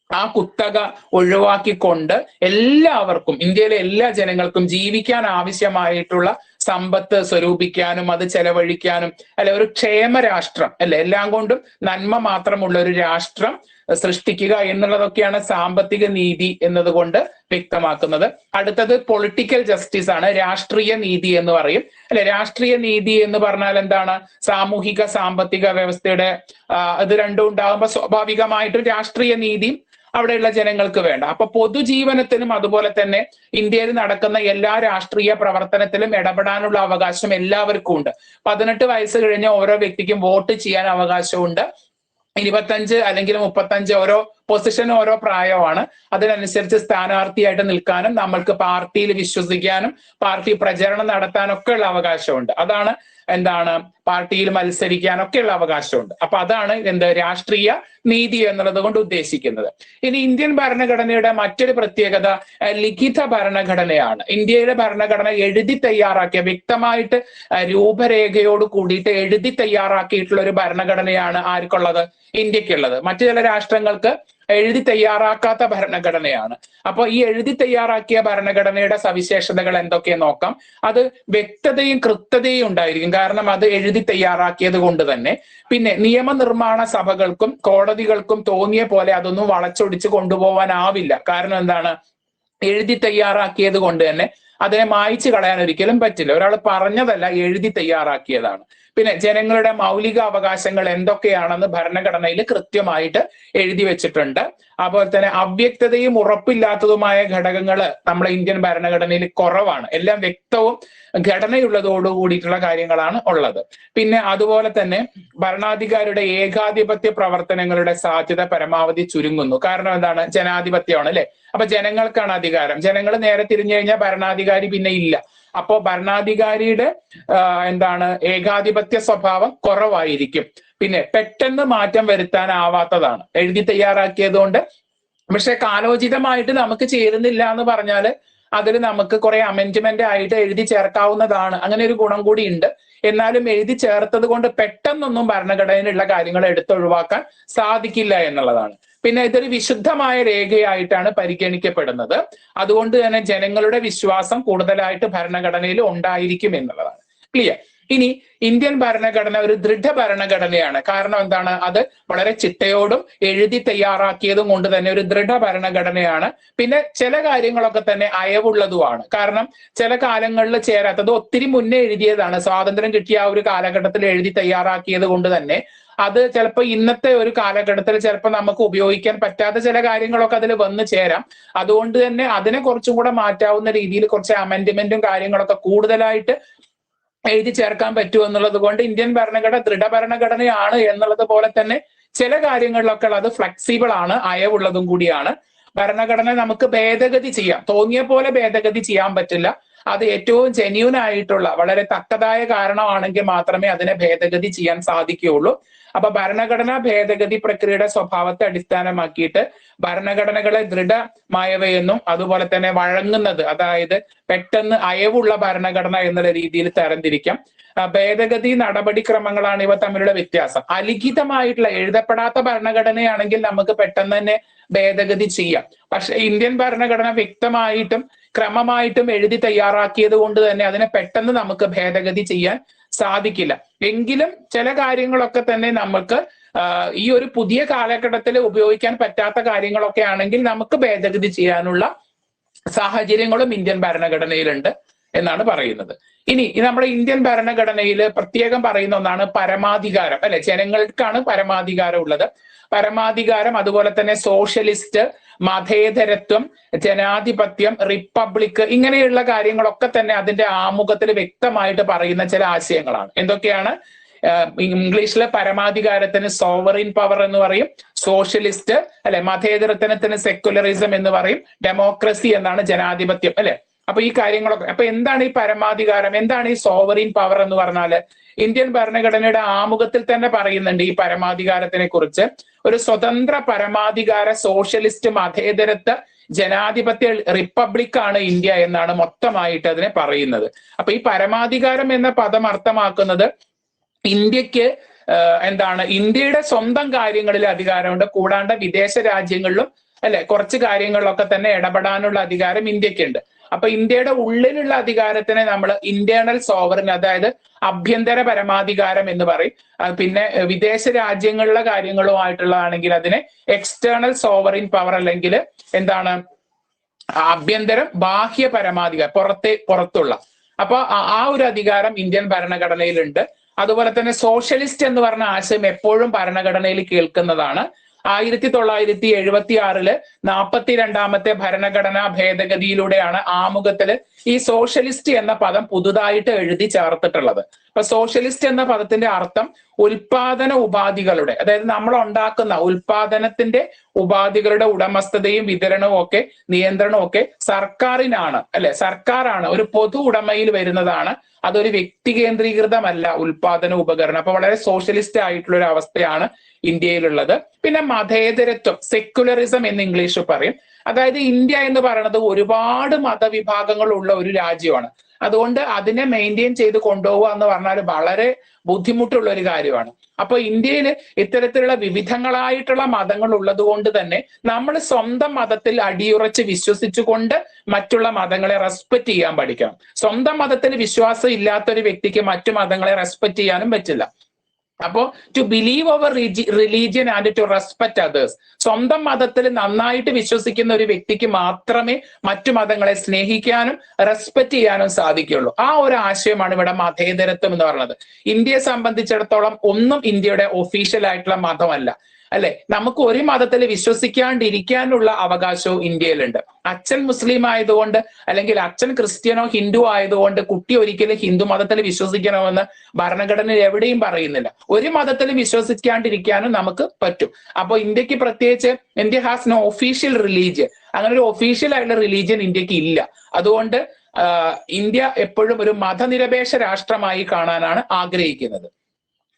ആ കുത്തക ഒഴിവാക്കിക്കൊണ്ട് എല്ലാവർക്കും, ഇന്ത്യയിലെ എല്ലാ ജനങ്ങൾക്കും ജീവിക്കാൻ ആവശ്യമായിട്ടുള്ള സമ്പത്ത് സ്വരൂപിക്കാനും അത് ചെലവഴിക്കാനും അല്ലെ, ഒരു ക്ഷേമ രാഷ്ട്രം അല്ലെ, എല്ലാം കൊണ്ടും നന്മ മാത്രമുള്ള ഒരു രാഷ്ട്രം സൃഷ്ടിക്കുക എന്നുള്ളതൊക്കെയാണ് സാമ്പത്തിക നീതി എന്നതുകൊണ്ട് വ്യക്തമാക്കുന്നത്. അടുത്തത് പൊളിറ്റിക്കൽ ജസ്റ്റിസ് ആണ്, രാഷ്ട്രീയ നീതി എന്ന് പറയും അല്ലെ. രാഷ്ട്രീയ നീതി എന്ന് പറഞ്ഞാൽ എന്താണ്? സാമൂഹിക സാമ്പത്തിക വ്യവസ്ഥയുടെ ഇത് രണ്ടും ഉണ്ടാകുമ്പോൾ സ്വാഭാവികമായിട്ടും രാഷ്ട്രീയ നീതിയും അവിടെയുള്ള ജനങ്ങൾക്ക് വേണ്ട. അപ്പൊ പൊതുജീവനത്തിനും അതുപോലെ തന്നെ ഇന്ത്യയിൽ നടക്കുന്ന എല്ലാ രാഷ്ട്രീയ പ്രവർത്തനത്തിലും ഇടപെടാനുള്ള അവകാശം എല്ലാവർക്കും ഉണ്ട്. 18 വയസ്സ് കഴിഞ്ഞ ഓരോ വ്യക്തിക്കും വോട്ട് ചെയ്യാൻ അവകാശമുണ്ട്. 25 അല്ലെങ്കിൽ 35 ഓരോ പൊസിഷനും ഓരോ പ്രായമാണ്. അതിനനുസരിച്ച് സ്ഥാനാർത്ഥിയായിട്ട് നിൽക്കാനും നമ്മൾക്ക് പാർട്ടിയിൽ വിശ്വസിക്കാനും പാർട്ടി പ്രചരണം നടത്താനൊക്കെ ഉള്ള അവകാശമുണ്ട്. അതാണ് എന്താണ്, പാർട്ടിയിൽ മത്സരിക്കാനൊക്കെയുള്ള അവകാശമുണ്ട്. അപ്പൊ അതാണ് എന്ത്, രാഷ്ട്രീയ നീതി എന്നുള്ളത് കൊണ്ട് ഉദ്ദേശിക്കുന്നത്. ഇനി ഇന്ത്യൻ ഭരണഘടനയുടെ മറ്റൊരു പ്രത്യേകത ലിഖിത ഭരണഘടനയാണ്. ഇന്ത്യയുടെ ഭരണഘടന എഴുതി തയ്യാറാക്കിയ, വ്യക്തമായിട്ട് രൂപരേഖയോട് കൂടിയിട്ട് എഴുതി തയ്യാറാക്കിയിട്ടുള്ള ഒരു ഭരണഘടനയാണ് ആർക്കുള്ളത്? ഇന്ത്യക്കുള്ളത്. മറ്റു ചില രാഷ്ട്രങ്ങൾക്ക് എഴുതി തയ്യാറാക്കാത്ത ഭരണഘടനയാണ്. അപ്പോൾ ഈ എഴുതി തയ്യാറാക്കിയ ഭരണഘടനയുടെ സവിശേഷതകൾ എന്തൊക്കെ നോക്കാം. അത് വ്യക്തതയും കൃത്യതയും ഉണ്ടായിരിക്കും, കാരണം അത് എഴുതി തയ്യാറാക്കിയത് കൊണ്ട് തന്നെ. പിന്നെ നിയമനിർമ്മാണ സഭകൾക്കും കോടതികൾക്കും തോന്നിയ പോലെ അതൊന്നും വളച്ചൊടിച്ച് കൊണ്ടുപോകാനാവില്ല. കാരണം എന്താണ്? എഴുതി തയ്യാറാക്കിയത് കൊണ്ട് തന്നെ അതിനെ മായ്ച്ചു കളയാൻ ഒരിക്കലും പറ്റില്ല. ഒരാൾ പറഞ്ഞതല്ല, എഴുതി തയ്യാറാക്കിയതാണ്. പിന്നെ ജനങ്ങളുടെ മൗലിക അവകാശങ്ങൾ എന്തൊക്കെയാണെന്ന് ഭരണഘടനയിൽ കൃത്യമായിട്ട് എഴുതി വെച്ചിട്ടുണ്ട്. അതുപോലെ തന്നെ അവ്യക്തതയും ഉറപ്പില്ലാത്തതുമായ ഘടകങ്ങൾ നമ്മുടെ ഇന്ത്യൻ ഭരണഘടനയിൽ കുറവാണ്. എല്ലാം വ്യക്തവും ഘടനയുള്ളതോടു കൂടിയിട്ടുള്ള കാര്യങ്ങളാണ് ഉള്ളത്. പിന്നെ അതുപോലെ തന്നെ ഭരണാധികാരിയുടെ ഏകാധിപത്യ പ്രവർത്തനങ്ങളുടെ സാധ്യത പരമാവധി ചുരുങ്ങുന്നു. കാരണം എന്താണ്? ജനാധിപത്യമാണ് അല്ലെ. അപ്പൊ ജനങ്ങൾക്കാണ് അധികാരം. ജനങ്ങൾ നേരെ തിരിഞ്ഞു കഴിഞ്ഞാൽ ഭരണാധികാരി പിന്നെ ഇല്ല. അപ്പോ ഭരണാധികാരിയുടെ എന്താണ്, ഏകാധിപത്യ സ്വഭാവം കുറവായിരിക്കും. പിന്നെ പെട്ടെന്ന് മാറ്റം വരുത്താനാവാത്തതാണ്, എഴുതി തയ്യാറാക്കിയത് കൊണ്ട്. പക്ഷെ കാലോചിതമായിട്ട് നമുക്ക് ചേരുന്നില്ല എന്ന് പറഞ്ഞാല് അതിൽ നമുക്ക് കുറെ അമെൻഡ്മെന്റ് ആയിട്ട് എഴുതി ചേർക്കാവുന്നതാണ്. അങ്ങനെ ഒരു ഗുണം കൂടി ഉണ്ട്. എന്നാലും എഴുതി ചേർത്തത് കൊണ്ട് പെട്ടെന്നൊന്നും ഭരണഘടനയിലുള്ള കാര്യങ്ങൾ എടുത്തൊഴിവാക്കാൻ സാധിക്കില്ല എന്നുള്ളതാണ്. പിന്നെ ഇതൊരു വിശുദ്ധമായ രേഖയായിട്ടാണ് പരിഗണിക്കപ്പെടുന്നത്. അതുകൊണ്ട് തന്നെ ജനങ്ങളുടെ വിശ്വാസം കൂടുതലായിട്ട് ഭരണഘടനയിൽ ഉണ്ടായിരിക്കും എന്നുള്ളതാണ്. ക്ലിയർ? ഇനി ഇന്ത്യൻ ഭരണഘടന ഒരു ദൃഢ ഭരണഘടനയാണ്. കാരണം എന്താണ്? അത് വളരെ ചിട്ടയോടും എഴുതി തയ്യാറാക്കിയതും കൊണ്ട് തന്നെ ഒരു ദൃഢ ഭരണഘടനയാണ്. പിന്നെ ചില കാര്യങ്ങളൊക്കെ തന്നെ അയവുള്ളതുമാണ്. കാരണം ചില കാലങ്ങളിൽ ചേരാത്തത് ഒത്തിരി മുന്നേ എഴുതിയതാണ്. സ്വാതന്ത്ര്യം കിട്ടിയ ആ ഒരു കാലഘട്ടത്തിൽ എഴുതി തയ്യാറാക്കിയത് കൊണ്ട് തന്നെ അത് ചിലപ്പോൾ ഇന്നത്തെ ഒരു കാലഘട്ടത്തിൽ ചിലപ്പോൾ നമുക്ക് ഉപയോഗിക്കാൻ പറ്റാത്ത ചില കാര്യങ്ങളൊക്കെ അതിൽ വന്നു ചേരാം. അതുകൊണ്ട് തന്നെ അതിനെ കുറച്ചും കൂടെ മാറ്റാവുന്ന രീതിയിൽ കുറച്ച് അമെൻഡ്മെന്റും കാര്യങ്ങളൊക്കെ കൂടുതലായിട്ട് എഴുതി ചേർക്കാൻ പറ്റും എന്നുള്ളത് കൊണ്ട് ഇന്ത്യൻ ഭരണഘടന ദൃഢ ഭരണഘടനയാണ് എന്നുള്ളത് പോലെ തന്നെ ചില കാര്യങ്ങളിലൊക്കെ അത് ഫ്ലെക്സിബിൾ ആണ്, അയവുള്ളതും കൂടിയാണ്. ഭരണഘടന നമുക്ക് ഭേദഗതി ചെയ്യാം, തോന്നിയ പോലെ ഭേദഗതി ചെയ്യാൻ പറ്റില്ല. അത് ഏറ്റവും ജെന്യൂൻ ആയിട്ടുള്ള വളരെ തക്കതായ കാരണമാണെങ്കിൽ മാത്രമേ അതിനെ ഭേദഗതി ചെയ്യാൻ സാധിക്കുകയുള്ളൂ. അപ്പൊ ഭരണഘടനാ ഭേദഗതി പ്രക്രിയയുടെ സ്വഭാവത്തെ അടിസ്ഥാനമാക്കിയിട്ട് ഭരണഘടനകളെ ദൃഢമായവയെന്നും അതുപോലെ തന്നെ വഴങ്ങുന്നത്, അതായത് പെട്ടെന്ന് അയവുള്ള ഭരണഘടന എന്നുള്ള രീതിയിൽ തരംതിരിക്കാം. ഭേദഗതി നടപടിക്രമങ്ങളാണ് ഇവ തമ്മിലുള്ള വ്യത്യാസം. അലിഖിതമായിട്ടുള്ള എഴുതപ്പെടാത്ത ഭരണഘടനയാണെങ്കിൽ നമുക്ക് പെട്ടെന്ന് തന്നെ ഭേദഗതി ചെയ്യാം. പക്ഷെ ഇന്ത്യൻ ഭരണഘടന വ്യക്തമായിട്ടും ക്രമമായിട്ടും എഴുതി തയ്യാറാക്കിയത് കൊണ്ട് തന്നെ അതിനെ പെട്ടെന്ന് നമുക്ക് ഭേദഗതി ചെയ്യാൻ സാധിക്കില്ല. എങ്കിലും ചില കാര്യങ്ങളൊക്കെ തന്നെ നമുക്ക് ഈ ഒരു പുതിയ കാലഘട്ടത്തിൽ ഉപയോഗിക്കാൻ പറ്റാത്ത കാര്യങ്ങളൊക്കെ ആണെങ്കിൽ നമുക്ക് ഭേദഗതി ചെയ്യാനുള്ള സാഹചര്യങ്ങളും ഇന്ത്യൻ ഭരണഘടനയിലുണ്ട് എന്നാണ് പറയുന്നത്. ഇനി നമ്മുടെ ഇന്ത്യൻ ഭരണഘടനയിൽ പ്രത്യേകം പറയുന്ന ഒന്നാണ് പരമാധികാരം അല്ലെ. ജനങ്ങൾക്കാണ് പരമാധികാരം ഉള്ളത്. പരമാധികാരം, അതുപോലെ തന്നെ സോഷ്യലിസ്റ്റ്, മതേതരത്വം, ജനാധിപത്യം, റിപ്പബ്ലിക്, ഇങ്ങനെയുള്ള കാര്യങ്ങളൊക്കെ തന്നെ അതിന്റെ ആമുഖത്തിൽ വ്യക്തമായിട്ട് പറയുന്ന ചില ആശയങ്ങളാണ്. എന്തൊക്കെയാണ്? ഇംഗ്ലീഷിലെ പരമാധികാരത്തിന് സോവറിൻ പവർ എന്ന് പറയും, സോഷ്യലിസ്റ്റ് അല്ലെ, മതേതരത്വത്തിന് സെക്യുലറിസം എന്ന് പറയും, ഡെമോക്രസി എന്നാണ് ജനാധിപത്യം അല്ലെ. അപ്പൊ ഈ കാര്യങ്ങളൊക്കെ, അപ്പൊ എന്താണ് ഈ പരമാധികാരം, എന്താണ് ഈ സോവറിൻ പവർ എന്ന് പറഞ്ഞാല്, ഇന്ത്യൻ ഭരണഘടനയുടെ ആമുഖത്തിൽ തന്നെ പറയുന്നുണ്ട് ഈ പരമാധികാരത്തിനെ കുറിച്ച്. ഒരു സ്വതന്ത്ര പരമാധികാര സോഷ്യലിസ്റ്റ് മതേതരത്വ ജനാധിപത്യ റിപ്പബ്ലിക് ആണ് ഇന്ത്യ എന്നാണ് മൊത്തമായിട്ട് അതിനെ പറയുന്നത്. അപ്പൊ ഈ പരമാധികാരം എന്ന പദം അർത്ഥമാക്കുന്നത് ഇന്ത്യക്ക് എന്താണ്, ഇന്ത്യയുടെ സ്വന്തം കാര്യങ്ങളിൽ അധികാരമുണ്ട്, കൂടാണ്ട് വിദേശ രാജ്യങ്ങളിലും അല്ലെ കുറച്ച് കാര്യങ്ങളിലൊക്കെ തന്നെ ഇടപെടാനുള്ള അധികാരം ഇന്ത്യക്കുണ്ട്. അപ്പൊ ഇന്ത്യയുടെ ഉള്ളിലുള്ള അധികാരത്തിനെ നമ്മൾ ഇന്റേണൽ സോവറിൻ, അതായത് ആഭ്യന്തര പരമാധികാരം എന്ന് പറയും. പിന്നെ വിദേശ രാജ്യങ്ങളിലെ കാര്യങ്ങളുമായിട്ടുള്ളതാണെങ്കിൽ അതിനെ എക്സ്റ്റേണൽ സോവറിൻ പവർ, അല്ലെങ്കിൽ എന്താണ് ആഭ്യന്തരം ബാഹ്യ പരമാധികാരം, പുറത്തുള്ള. അപ്പൊ ആ ഒരു അധികാരം ഇന്ത്യൻ ഭരണഘടനയിലുണ്ട്. അതുപോലെ തന്നെ സോഷ്യലിസ്റ്റ് എന്ന് പറഞ്ഞ ആശയം എപ്പോഴും ഭരണഘടനയിൽ കേൾക്കുന്നതാണ്. 1976 42ാമത്തെ ഭരണഘടനാ ഭേദഗതിയിലൂടെയാണ് ആമുഖത്തില് ഈ സോഷ്യലിസ്റ്റ് എന്ന പദം പുതുതായിട്ട് എഴുതി ചേർത്തിട്ടുള്ളത്. അപ്പൊ സോഷ്യലിസ്റ്റ് എന്ന പദത്തിന്റെ അർത്ഥം ഉൽപാദന ഉപാധികളുടെ, അതായത് നമ്മൾ ഉണ്ടാക്കുന്ന ഉൽപാദനത്തിന്റെ ഉപാധികളുടെ ഉടമസ്ഥതയും വിതരണവും ഒക്കെ നിയന്ത്രണവും ഒക്കെ സർക്കാരിനാണ് അല്ലെ, സർക്കാരാണ്, ഒരു പൊതു ഉടമയിൽ വരുന്നതാണ്. അതൊരു വ്യക്തി കേന്ദ്രീകൃതമല്ല ഉൽപാദന ഉപകരണം. അപ്പൊ വളരെ സോഷ്യലിസ്റ്റ് ആയിട്ടുള്ള ഒരു അവസ്ഥയാണ് ഇന്ത്യയിലുള്ളത്. പിന്നെ മതേതരത്വം, സെക്യുലറിസം എന്ന് ഇംഗ്ലീഷ് പറയും. അതായത് ഇന്ത്യ എന്ന് പറയുന്നത് ഒരുപാട് മതവിഭാഗങ്ങളുള്ള ഒരു രാജ്യമാണ്. അതുകൊണ്ട് അതിനെ മെയിൻറ്റെയിൻ ചെയ്ത് കൊണ്ടുപോവുക എന്ന് പറഞ്ഞാൽ വളരെ ബുദ്ധിമുട്ടുള്ള ഒരു കാര്യമാണ്. അപ്പൊ ഇന്ത്യയിൽ ഇത്തരത്തിലുള്ള വിവിധങ്ങളായിട്ടുള്ള മതങ്ങൾ ഉള്ളത് കൊണ്ട് തന്നെ നമ്മൾ സ്വന്തം മതത്തിൽ അടിയുറച്ച് വിശ്വസിച്ചുകൊണ്ട് മറ്റുള്ള മതങ്ങളെ റെസ്പെക്ട് ചെയ്യാൻ പഠിക്കണം. സ്വന്തം മതത്തിൽ വിശ്വാസം ഇല്ലാത്ത ഒരു വ്യക്തിക്ക് മറ്റു മതങ്ങളെ റെസ്പെക്ട് ചെയ്യാനും പറ്റില്ല. അപ്പോ ടു ബിലീവ് അവർ religion and to respect others, സ്വന്തം മതത്തിൽ നന്നായിട്ട് വിശ്വസിക്കുന്ന ഒരു വ്യക്തിക്ക് മാത്രമേ മറ്റു മതങ്ങളെ സ്നേഹിക്കാനും റെസ്പെക്ട് ചെയ്യാനും സാധിക്കുകയുള്ളൂ. ആ ഒരു ആശയമാണ് ഇവിടെ മതേതരത്വം എന്ന് പറയുന്നത്. ഇന്ത്യയെ സംബന്ധിച്ചിടത്തോളം ഒന്നും ഇന്ത്യയുടെ ഒഫീഷ്യൽ ആയിട്ടുള്ള മതമല്ല അല്ലെ. നമുക്ക് ഒരു മതത്തിൽ വിശ്വസിക്കാണ്ടിരിക്കാനുള്ള അവകാശവും ഇന്ത്യയിലുണ്ട്. അച്ഛൻ മുസ്ലിം ആയതുകൊണ്ട് അല്ലെങ്കിൽ അച്ഛൻ ക്രിസ്ത്യനോ ഹിന്ദു ആയതുകൊണ്ട് കുട്ടി ഒരിക്കലും ഹിന്ദു മതത്തിൽ വിശ്വസിക്കണമെന്ന് ഭരണഘടനയിൽ എവിടെയും പറയുന്നില്ല. ഒരു മതത്തിൽ വിശ്വസിക്കാണ്ടിരിക്കാനും നമുക്ക് പറ്റും. അപ്പോൾ ഇന്ത്യക്ക് പ്രത്യേകിച്ച് India has no official religion, അങ്ങനെ ഒരു ഒഫീഷ്യൽ ആയിട്ടുള്ള റിലീജിയൻ ഇന്ത്യക്ക് ഇല്ല. അതുകൊണ്ട് ഇന്ത്യ എപ്പോഴും ഒരു മതനിരപേക്ഷ രാഷ്ട്രമായി കാണാനാണ് ആഗ്രഹിക്കുന്നത്.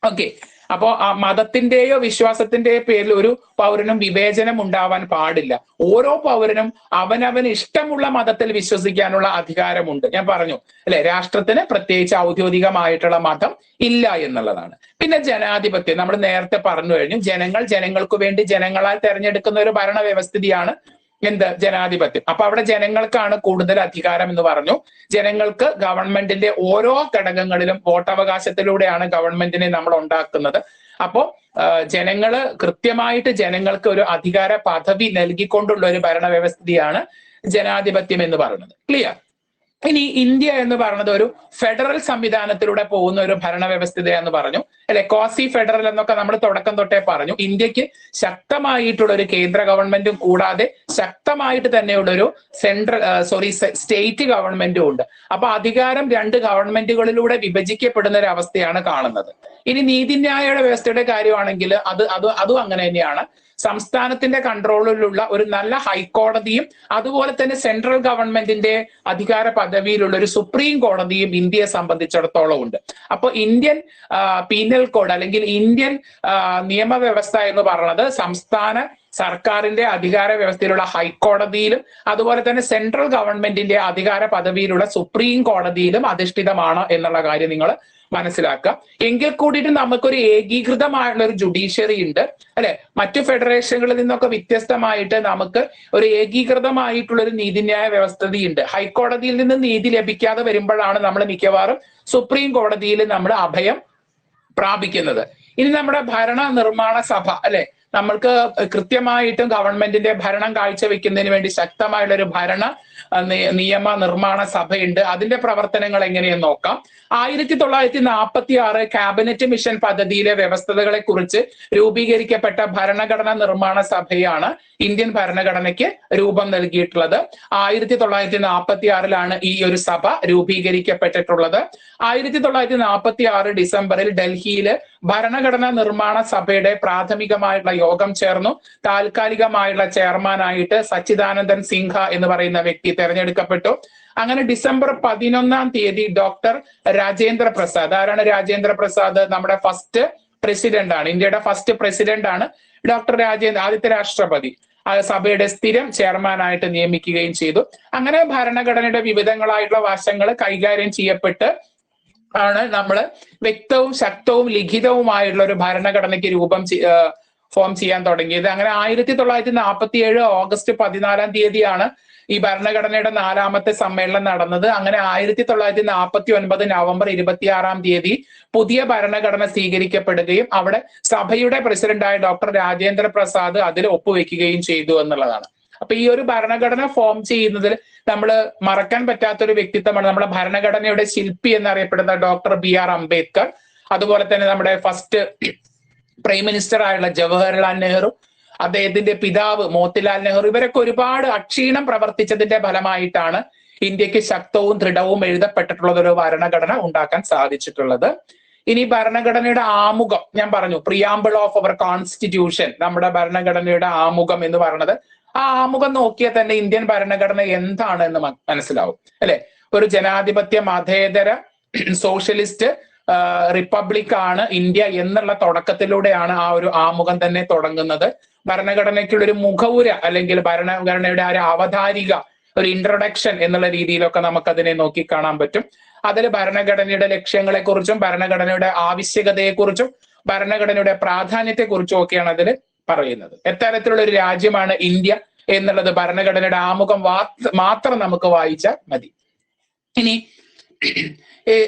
ഓക്കെ, അപ്പോ ആ മതത്തിന്റെയോ വിശ്വാസത്തിന്റെയോ പേരിൽ ഒരു പൗരനും വിവേചനം ഉണ്ടാവാൻ പാടില്ല. ഓരോ പൗരനും അവനവന് ഇഷ്ടമുള്ള മതത്തിൽ വിശ്വസിക്കാനുള്ള അധികാരമുണ്ട്. ഞാൻ പറഞ്ഞു അല്ലെ, രാഷ്ട്രത്തിന് പ്രത്യേകിച്ച് ഔദ്യോഗികമായിട്ടുള്ള മതം ഇല്ല എന്നുള്ളതാണ്. പിന്നെ ജനാധിപത്യം നമ്മൾ നേരത്തെ പറഞ്ഞു കഴിഞ്ഞു. ജനങ്ങൾ ജനങ്ങൾക്ക് വേണ്ടി ജനങ്ങളാൽ തെരഞ്ഞെടുക്കുന്ന ഒരു ഭരണ വ്യവസ്ഥിതിയാണ് എന്ത്, ജനാധിപത്യം. അപ്പൊ അവിടെ ജനങ്ങൾക്കാണ് കൂടുതൽ അധികാരം എന്ന് പറഞ്ഞു. ജനങ്ങൾക്ക് ഗവൺമെന്റിന്റെ ഓരോ ഘടകങ്ങളിലും വോട്ടവകാശത്തിലൂടെയാണ് ഗവൺമെന്റിനെ നമ്മൾ ഉണ്ടാക്കുന്നത്. അപ്പോ ജനങ്ങള് കൃത്യമായിട്ട് ജനങ്ങൾക്ക് ഒരു അധികാര പദവി നൽകിക്കൊണ്ടുള്ള ഒരു ഭരണ വ്യവസ്ഥിതിയാണ് ജനാധിപത്യം എന്ന് പറയുന്നത്. ക്ലിയർ? ഇനി ഇന്ത്യ എന്ന് പറയുന്നത് ഒരു ഫെഡറൽ സംവിധാനത്തിലൂടെ പോകുന്ന ഒരു ഭരണ വ്യവസ്ഥിതയെന്ന് പറഞ്ഞു അല്ലെ. ക്വാസി ഫെഡറൽ എന്നൊക്കെ നമ്മൾ തുടക്കം തൊട്ടേ പറഞ്ഞു. ഇന്ത്യക്ക് ശക്തമായിട്ടുള്ള ഒരു കേന്ദ്ര ഗവൺമെന്റും കൂടാതെ ശക്തമായിട്ട് തന്നെയുള്ള ഒരു സ്റ്റേറ്റ് ഗവൺമെന്റും ഉണ്ട്. അപ്പൊ അധികാരം രണ്ട് ഗവൺമെന്റുകളിലൂടെ വിഭജിക്കപ്പെടുന്ന ഒരു അവസ്ഥയാണ് കാണുന്നത്. ഇനി നീതിന്യായ വ്യവസ്ഥയുടെ കാര്യമാണെങ്കിൽ അതും അങ്ങനെ തന്നെയാണ്. സംസ്ഥാനത്തിന്റെ കൺട്രോളിലുള്ള ഒരു നല്ല ഹൈക്കോടതിയും അതുപോലെ തന്നെ സെൻട്രൽ ഗവൺമെന്റിന്റെ അധികാര പദവിയിലുള്ള ഒരു സുപ്രീം കോടതിയും ഇന്ത്യയെ സംബന്ധിച്ചിടത്തോളം ഉണ്ട്. അപ്പൊ ഇന്ത്യൻ പീനൽ കോഡ് അല്ലെങ്കിൽ ഇന്ത്യൻ നിയമവ്യവസ്ഥ എന്ന് പറയുന്നത് സംസ്ഥാന സർക്കാരിന്റെ അധികാര വ്യവസ്ഥയിലുള്ള ഹൈക്കോടതിയിലും അതുപോലെ തന്നെ സെൻട്രൽ ഗവൺമെന്റിന്റെ അധികാര പദവിയിലുള്ള സുപ്രീം കോടതിയിലും അധിഷ്ഠിതമാണ് എന്നുള്ള കാര്യം നിങ്ങൾ മനസ്സിലാക്കുക. എങ്കിൽ കൂടിയിട്ട് നമുക്കൊരു ഏകീകൃതമായുള്ള ഒരു ജുഡീഷ്യറി ഉണ്ട് അല്ലെ. മറ്റു ഫെഡറേഷനുകളിൽ നിന്നൊക്കെ വ്യത്യസ്തമായിട്ട് നമുക്ക് ഒരു ഏകീകൃതമായിട്ടുള്ള ഒരു നീതിന്യായ വ്യവസ്ഥതയുണ്ട്. ഹൈക്കോടതിയിൽ നിന്ന് നീതി ലഭിക്കാതെ വരുമ്പോഴാണ് നമ്മൾ മിക്കവാറും സുപ്രീം കോടതിയിൽ നമ്മൾ അഭയം പ്രാപിക്കുന്നത്. ഇനി നമ്മുടെ ഭരണ നിർമ്മാണ സഭ അല്ലെ, നമ്മൾക്ക് കൃത്യമായിട്ടും ഗവൺമെന്റിന്റെ ഭരണം കാഴ്ചവെക്കുന്നതിന് വേണ്ടി ശക്തമായുള്ള ഒരു ഭരണ നിയമ നിർമ്മാണ സഭയുണ്ട്. അതിന്റെ പ്രവർത്തനങ്ങൾ എങ്ങനെയെന്ന് നോക്കാം. 1946 ക്യാബിനറ്റ് മിഷൻ പദ്ധതിയിലെ വ്യവസ്ഥകളെ കുറിച്ച് രൂപീകരിക്കപ്പെട്ട ഭരണഘടനാ നിർമ്മാണ സഭയാണ് ഇന്ത്യൻ ഭരണഘടനയ്ക്ക് രൂപം നൽകിയിട്ടുള്ളത്. 1946 ഈ ഒരു സഭ രൂപീകരിക്കപ്പെട്ടിട്ടുള്ളത്. 1946 ഡിസംബറിൽ ഡൽഹിയില് ഭരണഘടനാ നിർമ്മാണ സഭയുടെ പ്രാഥമികമായിട്ടുള്ള യോഗം ചേർന്നു. താൽക്കാലികമായുള്ള ചെയർമാനായിട്ട് സച്ചിദാനന്ദൻ സിൻഹ എന്ന് പറയുന്ന വ്യക്തി തെരഞ്ഞെടുക്കപ്പെട്ടു. അങ്ങനെ ഡിസംബർ 11 ഡോക്ടർ രാജേന്ദ്ര പ്രസാദ്, ആരാണ് രാജേന്ദ്ര പ്രസാദ്? നമ്മുടെ ഫസ്റ്റ് പ്രസിഡന്റ് ആണ്, ഇന്ത്യയുടെ ഫസ്റ്റ് പ്രസിഡന്റ് ആണ് ഡോക്ടർ ആദ്യത്തെ രാഷ്ട്രപതി. സഭയുടെ സ്ഥിരം ചെയർമാനായിട്ട് നിയമിക്കുകയും ചെയ്തു. അങ്ങനെ ഭരണഘടനയുടെ വിവിധങ്ങളായിട്ടുള്ള വശങ്ങൾ കൈകാര്യം ചെയ്യപ്പെട്ട് ആണ് നമ്മൾ വ്യക്തവും ശക്തവും ലിഖിതവുമായിട്ടുള്ള ഒരു ഭരണഘടനയ്ക്ക് ഫോം ചെയ്യാൻ തുടങ്ങിയത്. അങ്ങനെ 1947 ഓഗസ്റ്റ് 14 ഈ ഭരണഘടനയുടെ 4ാമത്തെ സമ്മേളനം നടന്നത്. അങ്ങനെ 1949 നവംബർ 26 പുതിയ ഭരണഘടന സ്വീകരിക്കപ്പെടുകയും അവിടെ സഭയുടെ പ്രസിഡന്റായ ഡോക്ടർ രാജേന്ദ്ര പ്രസാദ് അതിൽ ഒപ്പുവെക്കുകയും ചെയ്തു എന്നുള്ളതാണ്. അപ്പൊ ഈ ഒരു ഭരണഘടന ഫോം ചെയ്യുന്നതിൽ നമ്മൾ മറക്കാൻ പറ്റാത്തൊരു വ്യക്തിത്വമാണ് നമ്മുടെ ഭരണഘടനയുടെ ശില്പി എന്നറിയപ്പെടുന്ന ഡോക്ടർ BR അംബേദ്കർ. അതുപോലെ തന്നെ നമ്മുടെ ഫസ്റ്റ് പ്രൈം മിനിസ്റ്റർ ആയുള്ള ജവഹർലാൽ നെഹ്റു, അദ്ദേഹത്തിന്റെ പിതാവ് മോത്തിലാൽ നെഹ്റു, ഇവരൊക്കെ ഒരുപാട് അക്ഷീണം പ്രവർത്തിച്ചതിന്റെ ഫലമായിട്ടാണ് ഇന്ത്യക്ക് ശക്തവും ദൃഢവും എഴുതപ്പെട്ടിട്ടുള്ള ഒരു ഭരണഘടന ഉണ്ടാക്കാൻ സാധിച്ചിട്ടുള്ളത്. ഇനി ഭരണഘടനയുടെ ആമുഖം ഞാൻ പറഞ്ഞു, പ്രിയാമ്പിൾ ഓഫ് അവർ കോൺസ്റ്റിറ്റ്യൂഷൻ, നമ്മുടെ ഭരണഘടനയുടെ ആമുഖം എന്ന് പറയുന്നത്. ആ ആമുഖം നോക്കിയാൽ തന്നെ ഇന്ത്യൻ ഭരണഘടന എന്താണ് എന്ന് മനസ്സിലാവും അല്ലെ. ഒരു ജനാധിപത്യ മതേതര സോഷ്യലിസ്റ്റ് റിപ്പബ്ലിക് ആണ് ഇന്ത്യ എന്നുള്ള തുടക്കത്തിലൂടെയാണ് ആ ഒരു ആമുഖം തന്നെ തുടങ്ങുന്നത്. ഭരണഘടനയ്ക്കുള്ള ഒരു മുഖവുര അല്ലെങ്കിൽ ഭരണഘടനയുടെ ആ ഒരു അവതാരിക, ഒരു ഇൻട്രൊഡക്ഷൻ എന്നുള്ള രീതിയിലൊക്കെ നമുക്കതിനെ നോക്കിക്കാണാൻ പറ്റും. അതിൽ ഭരണഘടനയുടെ ലക്ഷ്യങ്ങളെക്കുറിച്ചും ഭരണഘടനയുടെ ആവശ്യകതയെക്കുറിച്ചും ഭരണഘടനയുടെ പ്രാധാന്യത്തെക്കുറിച്ചും ഒക്കെയാണ് അതിൽ പറയുന്നത്. എത്തരത്തിലുള്ള ഒരു രാജ്യമാണ് ഇന്ത്യ എന്നുള്ളത് ഭരണഘടനയുടെ ആമുഖം മാത്രം നമുക്ക് വായിച്ചാൽ മതി. ഇനി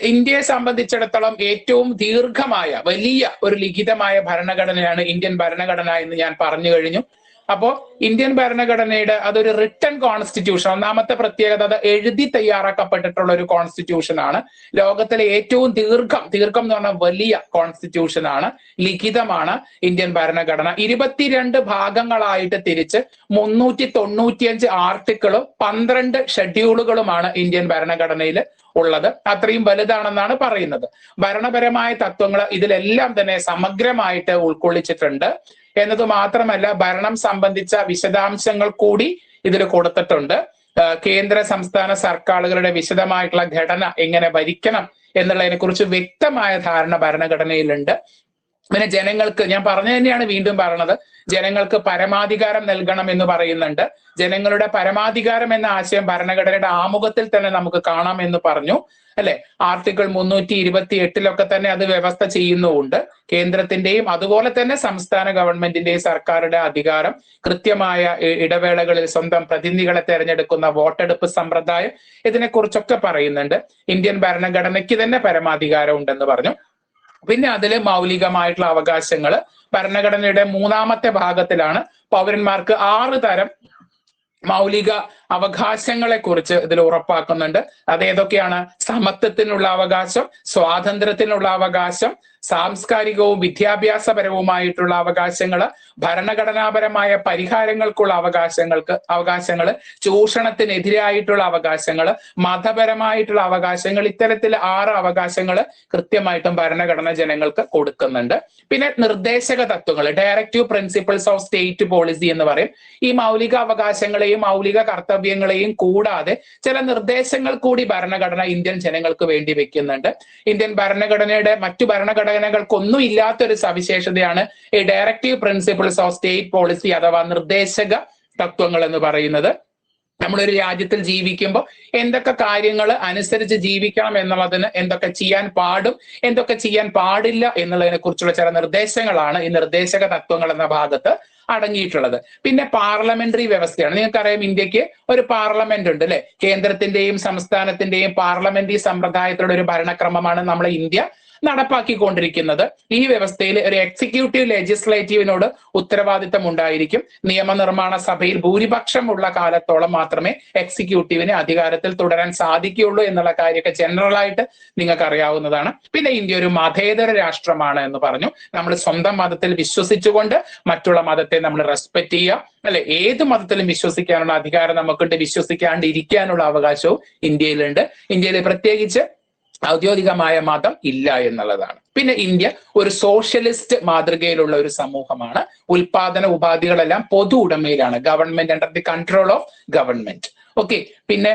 ഇന്ത്യയെ സംബന്ധിച്ചിടത്തോളം ഏറ്റവും ദീർഘമായ വലിയ ഒരു ലിഖിതമായ ഭരണഘടനയാണ് ഇന്ത്യൻ ഭരണഘടന എന്ന് ഞാൻ പറഞ്ഞു കഴിഞ്ഞു. അപ്പോ ഇന്ത്യൻ ഭരണഘടനയുടെ അതൊരു റിട്ടൺ കോൺസ്റ്റിറ്റ്യൂഷൻ. ഒന്നാമത്തെ പ്രത്യേകത അത് എഴുതി തയ്യാറാക്കപ്പെട്ടിട്ടുള്ള ഒരു കോൺസ്റ്റിറ്റ്യൂഷൻ ആണ്. ലോകത്തിലെ ഏറ്റവും ദീർഘം എന്ന് പറഞ്ഞാൽ വലിയ കോൺസ്റ്റിറ്റ്യൂഷൻ ആണ്, ലിഖിതമാണ് ഇന്ത്യൻ ഭരണഘടന. 22 ഭാഗങ്ങളായിട്ട് തിരിച്ച് 395 ആർട്ടിക്കിളും 12 ഷെഡ്യൂളുകളുമാണ് ഇന്ത്യൻ ഭരണഘടനയിൽ ഉള്ളത്. അത്രയും വലുതാണെന്നാണ് പറയുന്നത്. ഭരണപരമായ തത്വങ്ങൾ ഇതിലെല്ലാം തന്നെ സമഗ്രമായിട്ട് ഉൾക്കൊള്ളിച്ചിട്ടുണ്ട് എന്നത് മാത്രമല്ല, ഭരണം സംബന്ധിച്ച വിശദാംശങ്ങൾ കൂടി ഇതിൽ കൊടുത്തിട്ടുണ്ട്. കേന്ദ്ര സംസ്ഥാന സർക്കാരുകളുടെ വിശദമായിട്ടുള്ള ഘടന എങ്ങനെ ഭരിക്കണം എന്നുള്ളതിനെ കുറിച്ച് വ്യക്തമായ ധാരണ ഭരണഘടനയിലുണ്ട്. പിന്നെ ജനങ്ങൾക്ക്, ഞാൻ പറഞ്ഞു തന്നെയാണ് വീണ്ടും പറഞ്ഞത്, ജനങ്ങൾക്ക് പരമാധികാരം നൽകണം എന്ന് പറയുന്നുണ്ട്. ജനങ്ങളുടെ പരമാധികാരം എന്ന ആശയം ഭരണഘടനയുടെ ആമുഖത്തിൽ തന്നെ നമുക്ക് കാണാം എന്ന് പറഞ്ഞു അല്ലെ. ആർട്ടിക്കിൾ 328 തന്നെ അത് വ്യവസ്ഥ ചെയ്യുന്നുമുണ്ട്. കേന്ദ്രത്തിന്റെയും അതുപോലെ തന്നെ സംസ്ഥാന ഗവൺമെന്റിന്റെയും സർക്കാരുടെ അധികാരം, കൃത്യമായ ഇടവേളകളിൽ സ്വന്തം പ്രതിനിധികളെ തെരഞ്ഞെടുക്കുന്ന വോട്ടെടുപ്പ് സമ്പ്രദായം, ഇതിനെക്കുറിച്ചൊക്കെ പറയുന്നുണ്ട്. ഇന്ത്യൻ ഭരണഘടനയ്ക്ക് തന്നെ പരമാധികാരം ഉണ്ടെന്ന് പറഞ്ഞു. പിന്നെ അതില് മൗലികമായിട്ടുള്ള അവകാശങ്ങൾ ഭരണഘടനയുടെ 3ാമത്തെ ഭാഗത്തിലാണ് പൗരന്മാർക്ക് 6 തരം മൗലിക അവകാശങ്ങളെ കുറിച്ച് ഇതിൽ ഉറപ്പാക്കുന്നുണ്ട്. അത് ഏതൊക്കെയാണ്? സമത്വത്തിനുള്ള അവകാശം, സ്വാതന്ത്ര്യത്തിനുള്ള അവകാശം, സാംസ്കാരികവും വിദ്യാഭ്യാസപരവുമായിട്ടുള്ള അവകാശങ്ങള്, ഭരണഘടനാപരമായ പരിഹാരങ്ങൾക്കുള്ള അവകാശങ്ങള്, ചൂഷണത്തിനെതിരായിട്ടുള്ള അവകാശങ്ങള്, മതപരമായിട്ടുള്ള അവകാശങ്ങൾ. ഇത്തരത്തിൽ 6 അവകാശങ്ങൾ കൃത്യമായിട്ടും ഭരണഘടന ജനങ്ങൾക്ക് കൊടുക്കുന്നുണ്ട്. പിന്നെ നിർദ്ദേശക തത്വങ്ങൾ, directive principles of state policy എന്ന് പറയും. ഈ മൗലിക അവകാശങ്ങളെയും മൗലിക കർത്തവ്യങ്ങളെയും കൂടാതെ ചില നിർദ്ദേശങ്ങൾ കൂടി ഭരണഘടന ഇന്ത്യൻ ജനങ്ങൾക്ക് വേണ്ടി വെക്കുന്നുണ്ട്. ഇന്ത്യൻ ഭരണഘടനയുടെ മറ്റു ഭരണഘടനകൾക്കൊന്നും ഇല്ലാത്തൊരു സവിശേഷതയാണ് ഈ directive principles of state policy അഥവാ നിർദ്ദേശക തത്വങ്ങൾ എന്ന് പറയുന്നത്. നമ്മളൊരു രാജ്യത്തിൽ ജീവിക്കുമ്പോൾ എന്തൊക്കെ കാര്യങ്ങൾ അനുസരിച്ച് ജീവിക്കണം എന്നുള്ളതിന് എന്തൊക്കെ ചെയ്യാൻ പാടും എന്തൊക്കെ ചെയ്യാൻ പാടില്ല എന്നുള്ളതിനെ കുറിച്ചുള്ള ചില നിർദ്ദേശങ്ങളാണ് ഈ നിർദ്ദേശക തത്വങ്ങൾ എന്ന ഭാഗത്ത് അടങ്ങിയിട്ടുള്ളത്. പിന്നെ പാർലമെന്ററി വ്യവസ്ഥയാണ്. നിങ്ങൾക്കറിയാം ഇന്ത്യക്ക് ഒരു പാർലമെന്റ് ഉണ്ട് അല്ലെ. കേന്ദ്രത്തിന്റെയും സംസ്ഥാനത്തിന്റെയും പാർലമെന്ററി സമ്പ്രദായത്തിലുള്ള ഒരു ഭരണക്രമമാണ് നമ്മളെ ഇന്ത്യ. നടപ്പാക്കിക്കൊണ്ടിരിക്കുന്നത്. ഈ വ്യവസ്ഥയിൽ ഒരു എക്സിക്യൂട്ടീവ് ലെജിസ്ലേറ്റീവിനോട് ഉത്തരവാദിത്തം ഉണ്ടായിരിക്കും. നിയമനിർമ്മാണ സഭയിൽ ഭൂരിപക്ഷമുള്ള കാലത്തോളം മാത്രമേ എക്സിക്യൂട്ടീവിന് അധികാരത്തിൽ തുടരാൻ സാധിക്കുകയുള്ളൂ എന്നുള്ള കാര്യമൊക്കെ ജനറൽ ആയിട്ട് നിങ്ങൾക്ക് അറിയാവുന്നതാണ്. പിന്നെ ഇന്ത്യ ഒരു മതേതര രാഷ്ട്രമാണ് എന്ന് പറഞ്ഞു. നമ്മൾ സ്വന്തം മതത്തിൽ വിശ്വസിച്ചുകൊണ്ട് മറ്റുള്ള മതത്തെ നമ്മൾ റെസ്പെക്ട് ചെയ്യുക, അല്ലെ? ഏത് മതത്തിലും വിശ്വസിക്കാനുള്ള അധികാരം നമുക്കുണ്ട്, വിശ്വസിക്കാണ്ട് ഇരിക്കാനുള്ള അവകാശവും ഇന്ത്യയിലുണ്ട്. ഇന്ത്യയിൽ പ്രത്യേകിച്ച് ഔദ്യോഗികമായ മതം ഇല്ല എന്നുള്ളതാണ്. പിന്നെ ഇന്ത്യ ഒരു സോഷ്യലിസ്റ്റ് മാതൃകയിലുള്ള ഒരു സമൂഹമാണ്. ഉൽപാദന ഉപാധികളെല്ലാം പൊതു ഉടമയിലാണ്, government under the control of government. Okay. പിന്നെ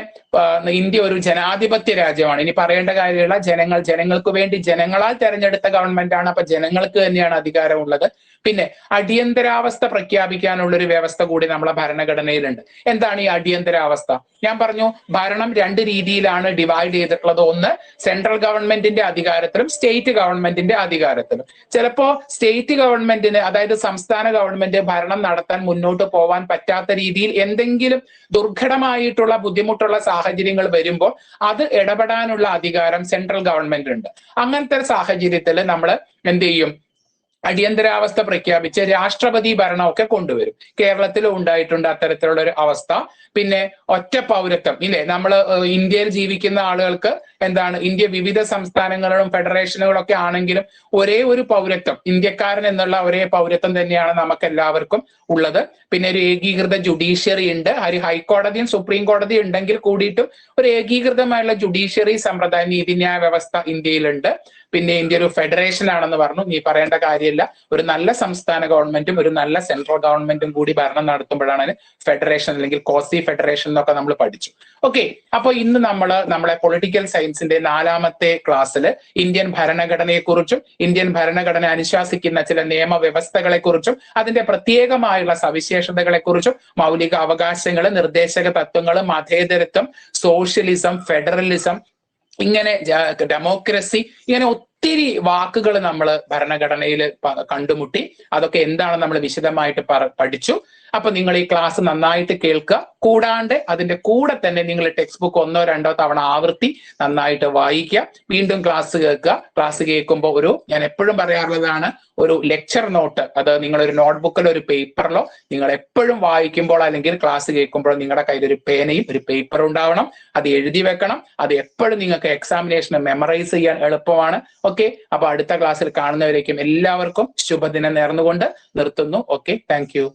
ഇന്ത്യ ഒരു ജനാധിപത്യ രാജ്യമാണ്. ഇനി പറയേണ്ട കാര്യമുള്ള ജനങ്ങൾക്ക് വേണ്ടി ജനങ്ങളാൽ തെരഞ്ഞെടുത്ത ഗവൺമെന്റ് ആണ്. അപ്പൊ ജനങ്ങൾക്ക് തന്നെയാണ് അധികാരമുള്ളത്. പിന്നെ അടിയന്തരാവസ്ഥ പ്രഖ്യാപിക്കാനുള്ള ഒരു വ്യവസ്ഥ കൂടി നമ്മളെ ഭരണഘടനയിലുണ്ട്. എന്താണ് ഈ അടിയന്തരാവസ്ഥ? ഞാൻ പറഞ്ഞു, ഭരണം രണ്ട് രീതിയിലാണ് ഡിവൈഡ് ചെയ്തിട്ടുള്ളത്. ഒന്ന് സെൻട്രൽ ഗവൺമെന്റിന്റെ അധികാരത്തിലും സ്റ്റേറ്റ് ഗവൺമെന്റിന്റെ അധികാരത്തിലും. ചിലപ്പോ സ്റ്റേറ്റ് ഗവൺമെന്റിന്, അതായത് സംസ്ഥാന ഗവൺമെന്റ് ഭരണം നടത്താൻ മുന്നോട്ട് പോവാൻ പറ്റാത്ത രീതിയിൽ എന്തെങ്കിലും ദുർഘടമായിട്ടുള്ള ബുദ്ധിമുട്ടുള്ള സാഹചര്യങ്ങൾ വരുമ്പോൾ അത് ഇടപെടാനുള്ള അധികാരം സെൻട്രൽ ഗവൺമെന്റ് ഉണ്ട്. അങ്ങനത്തെ സാഹചര്യത്തിൽ നമ്മൾ എന്ത് ചെയ്യും? അടിയന്തരാവസ്ഥ പ്രഖ്യാപിച്ച് രാഷ്ട്രപതി ഭരണമൊക്കെ കൊണ്ടുവരും. കേരളത്തിലും ഉണ്ടായിട്ടുണ്ട് അത്തരത്തിലുള്ള ഒരു അവസ്ഥ. പിന്നെ ഒറ്റ പൗരത്വം, ഇല്ലേ? നമ്മൾ ഇന്ത്യയിൽ ജീവിക്കുന്ന ആളുകൾക്ക് എന്താണ്, ഇന്ത്യ വിവിധ സംസ്ഥാനങ്ങളും ഫെഡറേഷനുകളൊക്കെ ആണെങ്കിലും ഒരേ ഒരു പൗരത്വം, ഇന്ത്യക്കാരൻ എന്നുള്ള ഒരേ പൗരത്വം തന്നെയാണ് നമുക്ക് എല്ലാവർക്കും ഉള്ളത്. പിന്നെ ഒരു ഏകീകൃത ജുഡീഷ്യറി ഉണ്ട്. ഹൈക്കോടതിയും സുപ്രീം കോടതിയും ഉണ്ടെങ്കിൽ കൂടിയിട്ടും ഒരു ഏകീകൃതമായുള്ള ജുഡീഷ്യറി സമ്പ്രദായം, നീതിന്യായ വ്യവസ്ഥ ഇന്ത്യയിലുണ്ട്. പിന്നെ ഇന്ത്യ ഒരു ഫെഡറേഷൻ ആണെന്ന് പറഞ്ഞു, നീ പറയേണ്ട കാര്യമില്ല. ഒരു നല്ല സംസ്ഥാന ഗവൺമെന്റും ഒരു നല്ല സെൻട്രൽ ഗവൺമെന്റും കൂടി ഭരണം നടത്തുമ്പോഴാണ് ഫെഡറേഷൻ അല്ലെങ്കിൽ കോസി ഫെഡറേഷൻ എന്നൊക്കെ നമ്മൾ പഠിച്ചു. ഓക്കെ. അപ്പൊ ഇന്ന് നമ്മളെ പൊളിറ്റിക്കൽ സയൻസിന്റെ 4ാമത്തെ ക്ലാസ്സിൽ ഇന്ത്യൻ ഭരണഘടനയെക്കുറിച്ചും ഇന്ത്യൻ ഭരണഘടന അനുശാസിക്കുന്ന ചില നിയമവ്യവസ്ഥകളെ കുറിച്ചും അതിന്റെ പ്രത്യേകമായുള്ള സവിശേഷതകളെ കുറിച്ചും മൗലിക അവകാശങ്ങൾ, നിർദ്ദേശക തത്വങ്ങൾ, മതേതരത്വം, സോഷ്യലിസം, ഫെഡറലിസം, ഇങ്ങനെ ഡെമോക്രസി, ഇങ്ങനെ ഒത്തിരി വാക്കുകൾ നമ്മൾ ഭരണഘടനയിൽ കണ്ടുമുട്ടി. അതൊക്കെ എന്താണ് നമ്മൾ വിശദമായിട്ട് പഠിച്ചു. അപ്പൊ നിങ്ങൾ ഈ ക്ലാസ് നന്നായിട്ട് കേൾക്കുക. കൂടാണ്ട് അതിന്റെ കൂടെ തന്നെ നിങ്ങൾ ടെക്സ്റ്റ് ബുക്ക് 1 or 2 തവണ ആവർത്തി നന്നായിട്ട് വായിക്കുക. വീണ്ടും ക്ലാസ് കേൾക്കുക. ക്ലാസ് കേൾക്കുമ്പോൾ ഞാൻ എപ്പോഴും പറയാറുള്ളതാണ്, ഒരു ലെക്ചർ നോട്ട്, അത് നിങ്ങളൊരു നോട്ട്ബുക്കിലോ ഒരു പേപ്പറിലോ നിങ്ങൾ എപ്പോഴും വായിക്കുമ്പോൾ അല്ലെങ്കിൽ ക്ലാസ് കേൾക്കുമ്പോൾ നിങ്ങളുടെ കയ്യിൽ ഒരു പേനയും ഒരു പേപ്പറും ഉണ്ടാവണം. അത് എഴുതി വെക്കണം. അത് എപ്പോഴും നിങ്ങൾക്ക് എക്സാമിനേഷന് മെമ്മറൈസ് ചെയ്യാൻ എളുപ്പമാണ്. ഓക്കെ. അപ്പൊ അടുത്ത ക്ലാസ്സിൽ കാണുന്നവരേക്കും എല്ലാവർക്കും ശുഭദിനം നേർന്നുകൊണ്ട് നിർത്തുന്നു. Okay, thank you.